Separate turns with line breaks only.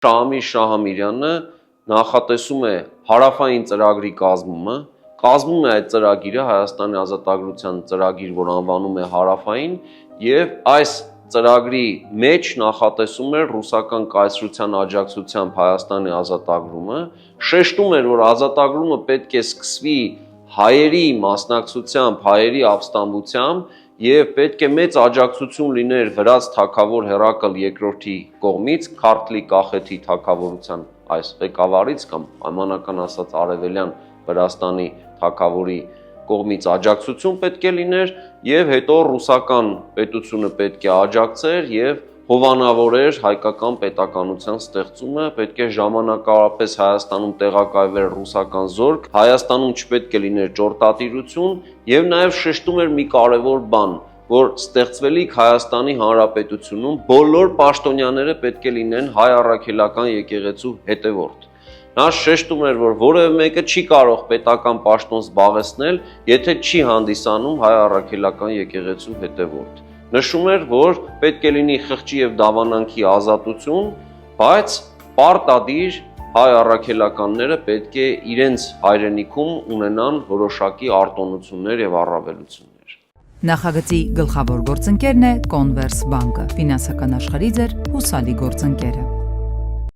Շահամիր Շահամիրյանը նախատեսում է հարավային ծրագրի կազմում է այդ ծրագիրը Հայաստանի ազատագրության ծրագիր, որ անվանում է հարավային, եւ այս ծրագրի մեջ նախատեսում էր ռուսական կայսրության աջակցությամբ Հայաստանի ազատագրումը, շեշտում էր, որ ազատագրումը պետք է սկսվի հայերի մասնակցությամբ, հայերի ապստամբությամբ եւ պետք է մեծ աջակցություն լիներ Վրաց թագավոր Հերակլ II-ի կողմից, Քարթլի Կախեթի թագավորության այս ղեկավարից կամ պայմանական ասած արևելյան Վրաստանի թագավորի կողմից աջակցություն պետք է լիներ եւ հետո ռուսական պետությունը պետք է աջակցեր եւ հովանավորեր հայկական պետականության ստեղծումը, պետք է ժամանակավորապես Հայաստանում տեղակայվեր ռուսական զորք, Հայաստանում չպետք է լիներ ճորտատիրություն եւ նաեւ շեշտում էր մի կարեւոր բան, որ ստեղծվելիք Հայաստանի Հանրապետությունում բոլոր պաշտոնյաները պետք է լինեն հայ առաքելական եկեղեցու հետևորդ։ Նա շեշտում էր, որ որևէ մեկը չի կարող պետական պաշտոն զբաղեցնել, եթե չի հանդիսանում հայ առաքելական եկեղեցու հետևորդ։ Նշում էր, որ պետք է լինի խղճի եւ դավանանքի ազատություն, բայց պարտադիր հայ առաքելականները պետք է իրենց հայրենիքում ունենան որոշակի արտոնություններ եւ առավելություններ։
Նախագծի գլխավոր գործընկերն է Converse բանկը, ֆինանսական աշխարհի ձեր հուսալի գործընկերը։